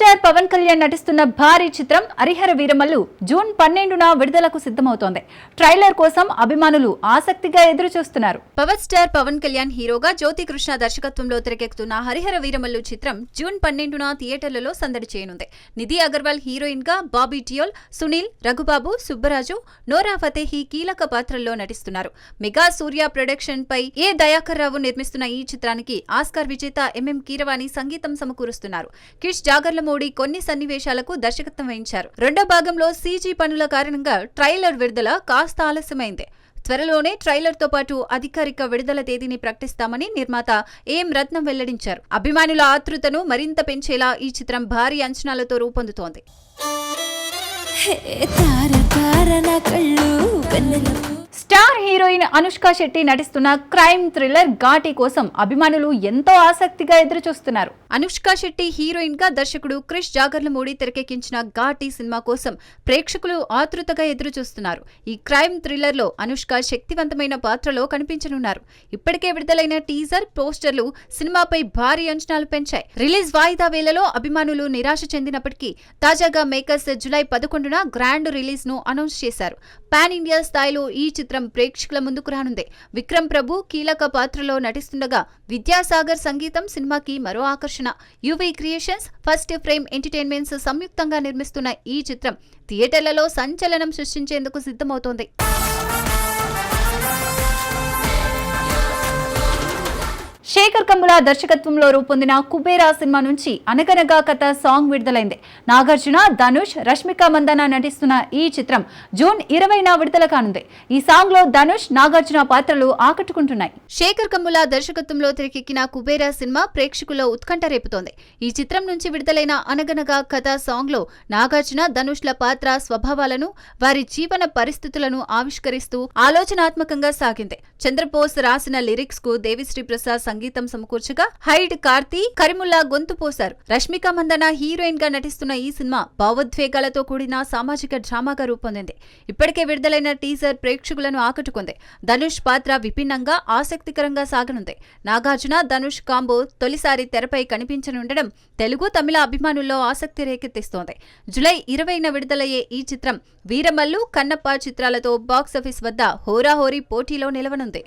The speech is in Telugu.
స్టార్ పవన్ కళ్యాణ్ నటిస్తున్న భారీ చిత్రం హరిహర వీరమల్లు జూన్ 12న విడుదలకు సిద్ధమవుతోంది. ట్రైలర్ కోసం అభిమానులు ఆసక్తిగా ఎదురు చూస్తున్నారు. పవర్ స్టార్ పవన్ కళ్యాణ్ హీరోగా జ్యోతి కృష్ణ దర్శకత్వంలో తెరకెక్కుతున్న హరిహర వీరమల్లు చిత్రం జూన్ 12న థియేటర్లలో సందడి చేయనుంది. నిధి అగర్వాల్ హీరోయిన్ గా, బాబీ డియోల్, సునీల్, రఘుబాబు, సుబ్బరాజు, నోరా ఫతేహి కీలక పాత్రల్లో నటిస్తున్నారు. మెగా సూర్య ప్రొడక్షన్ పై ఏ దయాకర్ రావు నిర్మిస్తున్న ఈ చిత్రానికి ఆస్కార్ విజేత ఎంఎం కీరవాణి సంగీతం సమకూరుస్తున్నారు. కిష్ జాగర్లమూడి కొన్ని సన్నివేశాలకు దర్శకత్వం వహించారు. రెండో భాగంలో సీజీ పనుల కారణంగా ట్రైలర్ విడుదల కాస్త ఆలస్యమైంది. త్వరలోనే ట్రైలర్ తో పాటు అధికారిక విడుదల తేదీని ప్రకటిస్తామని నిర్మాత ఏఎం రత్నం వెల్లడించారు. అభిమానుల ఆతృతను మరింత పెంచేలా ఈ చిత్రం భారీ అంచనాలతో రూపొందుతోంది. స్టార్ హీరోయిన్ అనుష్క శెట్టి నటిస్తున్న క్రైమ్ థ్రిల్లర్ ఘాటి కోసం అభిమానులు ఎంతో ఆసక్తిగా ఎదురు చూస్తున్నారు. అనుష్క శెట్టి హీరోయిన్ గా దర్శకుడు క్రిష్ జాగర్లమూడి తెరకెక్కించిన ఘాటి సినిమా కోసం ప్రేక్షకులు ఆతృతగా ఎదురు చూస్తున్నారు. ఈ క్రైమ్ థ్రిల్లర్ లో అనుష్క శక్తివంతమైన పాత్రలో కనిపించనున్నారు. ఇప్పటికే విడుదలైన టీజర్, పోస్టర్లు సినిమాపై భారీ అంచనాలు పెంచాయి. రిలీజ్ వాయిదా వేళలో అభిమానులు నిరాశ చెందినప్పటికీ తాజాగా మేకర్స్ జూలై 11న గ్రాండ్ రిలీజ్ ను అనౌన్స్ చేశారు. పాన్ ఇండియా స్థాయిలో ఈ చిత్రం ప్రేక్షకుల ముందుకు రానుంది. విక్రమ్ ప్రభు కీలక పాత్రలో నటిస్తుండగా విద్యాసాగర్ సంగీతం సినిమాకి మరో ఆకర్షణ. UV creations, first frame entertainments సంయుక్తంగా నిర్మిస్తున్న ఈ చిత్రం థియేటర్లలో సంచలనం సృష్టించేందుకు సిద్ధమవుతోంది. శేఖర్ కమ్ముల దర్శకత్వంలో రూపొందిన కుబేరా సినిమా నుంచి అనగనగా కథ సాంగ్ విడుదలైంది. నాగార్జున, ధనుష్, రష్మిక మందన నటిస్తున్న ఈ చిత్రం జూన్ 20న విడుదల కానుంది. ఈ సాంగ్ లో ధనుష్, నాగార్జున పాత్రలు ఆకట్టుకుంటున్నాయి. శేఖర్ కమ్ముల దర్శకత్వంలో తెరకెక్కిన కుబేరా సినిమా ప్రేక్షకుల్లో ఉత్కంఠ రేపుతోంది. ఈ చిత్రం నుంచి విడుదలైన అనగనగా కథ సాంగ్ లో నాగార్జున, ధనుష్ల పాత్ర స్వభావాలను, వారి జీవన పరిస్థితులను ఆవిష్కరిస్తూ ఆలోచనాత్మకంగా సాగింది. చంద్రబోస్ రాసిన లిరిక్స్ కు దేవిశ్రీ ప్రసాద్ సంగీతం సమకూర్చగా హైడ్, కార్తీ, కరిముల్లా గొంతు పోశారు. రష్మిక మందన హీరోయిన్ గా నటిస్తున్న ఈ సినిమా భావోద్వేగాలతో కూడిన సామాజిక డ్రామాగా రూపొందింది. ఇప్పటికే విడుదలైన టీజర్ ప్రేక్షకులను ఆకట్టుకుంది. ధనుష్ పాత్ర విభిన్నంగా, ఆసక్తికరంగా సాగనుంది. నాగార్జున, ధనుష్ కాంబో తొలిసారి తెరపై కనిపించనుండడం తెలుగు, తమిళ అభిమానుల్లో ఆసక్తి రేకెత్తిస్తోంది. జూలై 20న విడుదలయ్యే ఈ చిత్రం వీరమల్లు, కన్నప్ప చిత్రాలతో బాక్సాఫీస్ వద్ద హోరాహోరీ పోటీలో నిలవనుంది.